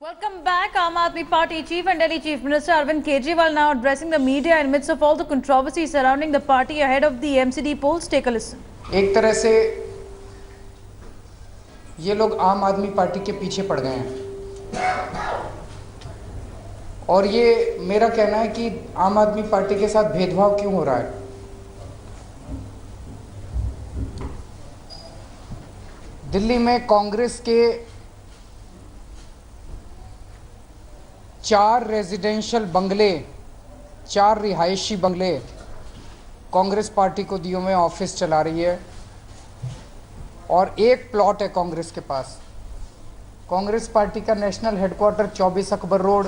Welcome back. Aam Aadmi Party Chief and Delhi Chief Minister Arvind Kejriwal now addressing the media in midst of all the controversy surrounding the party ahead of the MCD polls. Take a listen. एक तरह से ये लोग आम आदमी party के पीछे पड़ गए हैं और ये मेरा कहना है कि आम आदमी पार्टी के साथ भेदभाव क्यों हो रहा है। दिल्ली में कांग्रेस के 4 रेजिडेंशियल बंगले, 4 रिहायशी बंगले कांग्रेस पार्टी को दिए हुए ऑफिस चला रही है और एक प्लॉट है कांग्रेस के पास। कांग्रेस पार्टी का national headquarter 24 Akbar road,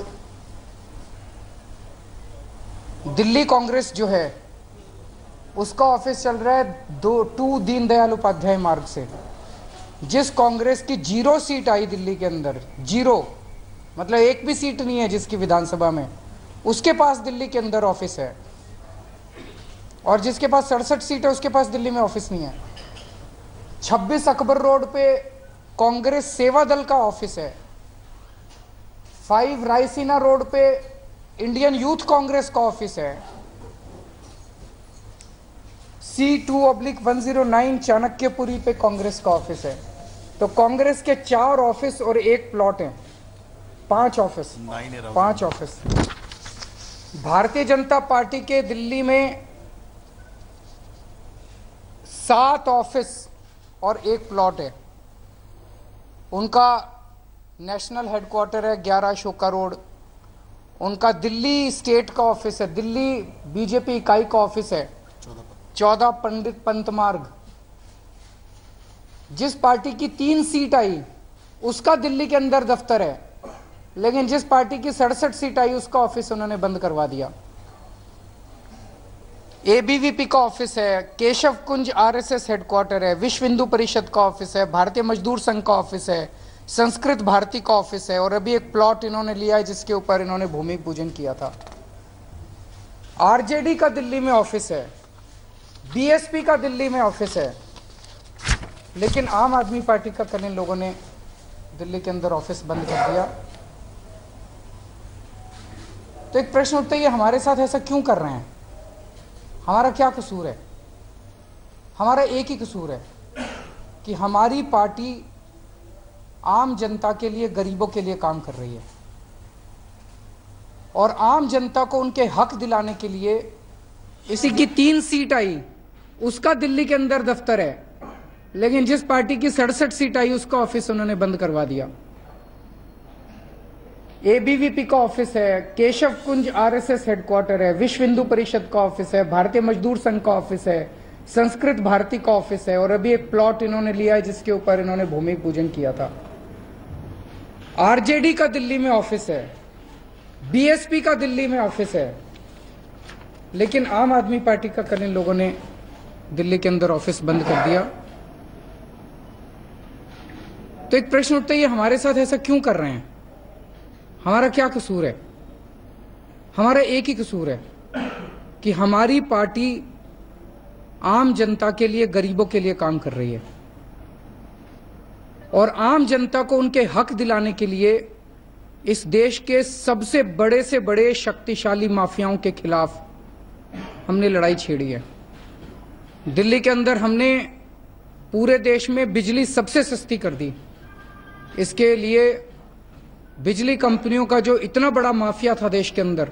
Delhi Congress जो है उसका ऑफिस चल रहा है 2 दीनदयाल उपाध्याय मार्ग से। जिस कांग्रेस की 0 सीट आई दिल्ली के अंदर, 0 मतलब एक भी सीट नहीं है जिसकी विधानसभा में, उसके पास दिल्ली के अंदर ऑफिस है। और जिसके पास 67 सीट है उसके पास दिल्ली में ऑफिस नहीं है। 26 अकबर रोड पे कांग्रेस सेवा दल का ऑफिस है। 5 रायसीना रोड पे इंडियन यूथ कांग्रेस का ऑफिस है। C2/109 चाणक्यपुरी पे कांग्रेस का ऑफिस है। तो कांग्रेस के 4 ऑफिस और एक प्लॉट है, 5 ऑफिस। भारतीय जनता पार्टी के दिल्ली में 7 ऑफिस और एक प्लॉट है। उनका नेशनल हेडक्वार्टर है 11 अशोका रोड। उनका दिल्ली स्टेट का ऑफिस है, दिल्ली बीजेपी इकाई का ऑफिस है 14 पंडित पंत मार्ग। जिस पार्टी की 3 सीट आई उसका दिल्ली के अंदर दफ्तर है, लेकिन जिस पार्टी की 67 सीट आई उसका ऑफिस उन्होंने बंद करवा दिया। ABVP का ऑफिस है, केशव कुंज RSS हेडक्वार्टर है, विश्व हिंदू परिषद का ऑफिस है, भारतीय मजदूर संघ का ऑफिस है, संस्कृत भारती का ऑफिस है और अभी एक प्लॉट इन्होंने लिया है जिसके ऊपर इन्होंने भूमि पूजन किया था। RJD का दिल्ली में ऑफिस है, BSP का दिल्ली में ऑफिस है, लेकिन आम आदमी पार्टी का कल इन लोगों ने दिल्ली के अंदर ऑफिस बंद कर दिया। तो एक प्रश्न उठता है, ये हमारे साथ ऐसा क्यों कर रहे हैं? हमारा क्या कसूर है? हमारा एक ही कसूर है कि हमारी पार्टी आम जनता के लिए, गरीबों के लिए काम कर रही है और आम जनता को उनके हक दिलाने के लिए इसी की 3 सीट आई उसका दिल्ली के अंदर दफ्तर है, लेकिन जिस पार्टी की 67 सीट आई उसका ऑफिस उन्होंने बंद करवा दिया। ABVP का ऑफिस है, केशव कुंज RSS हेडक्वार्टर है, विश्व हिंदू परिषद का ऑफिस है, भारतीय मजदूर संघ का ऑफिस है, संस्कृत भारती का ऑफिस है और अभी एक प्लॉट इन्होंने लिया है जिसके ऊपर इन्होंने भूमि पूजन किया था। RJD का दिल्ली में ऑफिस है, BSP का दिल्ली में ऑफिस है, लेकिन आम आदमी पार्टी का कल इन लोगों ने दिल्ली के अंदर ऑफिस बंद कर दिया। तो एक प्रश्न उठता है, ये हमारे साथ ऐसा क्यों कर रहे हैं? हमारा क्या कसूर है? हमारा एक ही कसूर है कि हमारी पार्टी आम जनता के लिए, गरीबों के लिए काम कर रही है और आम जनता को उनके हक दिलाने के लिए इस देश के सबसे बड़े से बड़े शक्तिशाली माफियाओं के खिलाफ हमने लड़ाई छेड़ी है। दिल्ली के अंदर हमने पूरे देश में बिजली सबसे सस्ती कर दी। इसके लिए बिजली कंपनियों का जो इतना बड़ा माफिया था देश के अंदर,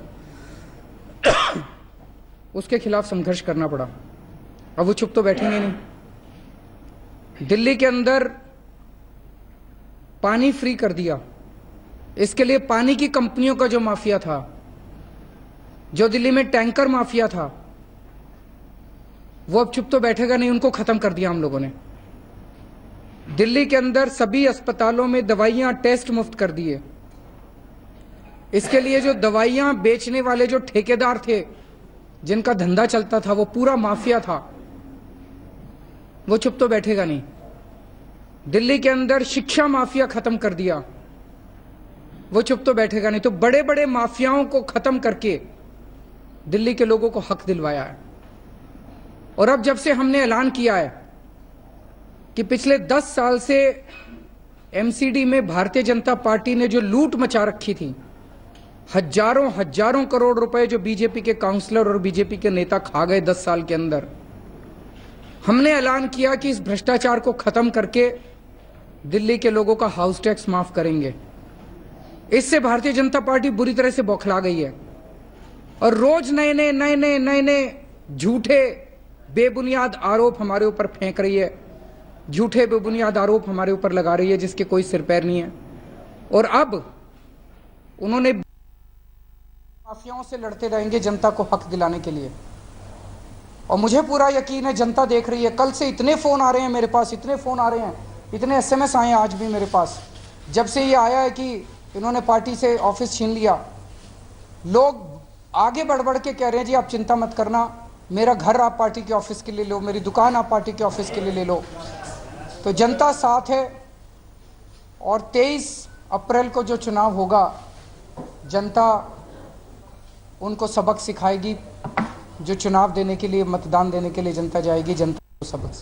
उसके खिलाफ संघर्ष करना पड़ा। अब वो चुप तो बैठेंगे नहीं। दिल्ली के अंदर पानी फ्री कर दिया। इसके लिए पानी की कंपनियों का जो माफिया था, जो दिल्ली में टैंकर माफिया था, वो अब चुप तो बैठेगा नहीं, उनको खत्म कर दिया हम लोगों ने। दिल्ली के अंदर सभी अस्पतालों में दवाइयां, टेस्ट मुफ्त कर दिए। इसके लिए जो दवाइयां बेचने वाले जो ठेकेदार थे, जिनका धंधा चलता था, वो पूरा माफिया था, वो चुप तो बैठेगा नहीं। दिल्ली के अंदर शिक्षा माफिया खत्म कर दिया, वो चुप तो बैठेगा नहीं। तो बड़े बड़े माफियाओं को खत्म करके दिल्ली के लोगों को हक दिलवाया है। और अब जब से हमने ऐलान किया है कि पिछले 10 साल से एमसीडी में भारतीय जनता पार्टी ने जो लूट मचा रखी थी, हजारों हजारों करोड़ रुपए जो बीजेपी के काउंसलर और बीजेपी के नेता खा गए 10 साल के अंदर, हमने ऐलान किया कि इस भ्रष्टाचार को खत्म करके दिल्ली के लोगों का हाउस टैक्स माफ करेंगे। इससे भारतीय जनता पार्टी बुरी तरह से बौखला गई है और रोज नए नए झूठे बेबुनियाद आरोप हमारे ऊपर फेंक रही है, झूठे बेबुनियाद आरोप हमारे ऊपर लगा रही है जिसके कोई सिर पैर नहीं है। और अब उन्होंने माफियाओं से लड़ते रहेंगे जनता को हक दिलाने के लिए। और मुझे पूरा यकीन है जनता देख रही है। कल से इतने फोन आ रहे हैं मेरे पास, इतने फोन आ रहे हैं, इतने एसएमएस आए हैं आज भी मेरे पास, जब से ये आया है कि इन्होंने पार्टी से ऑफिस छीन लिया। लोग आगे बढ़ बढ़ के कह रहे हैं जी आप चिंता मत करना, मेरा घर आप पार्टी के ऑफिस के लिए लो, मेरी दुकान आप पार्टी के ऑफिस के लिए ले लो। तो जनता साथ है और 23 अप्रैल को जो चुनाव होगा जनता उनको सबक सिखाएगी। जो चुनाव देने के लिए, मतदान देने के लिए जनता जाएगी, जनता को सबक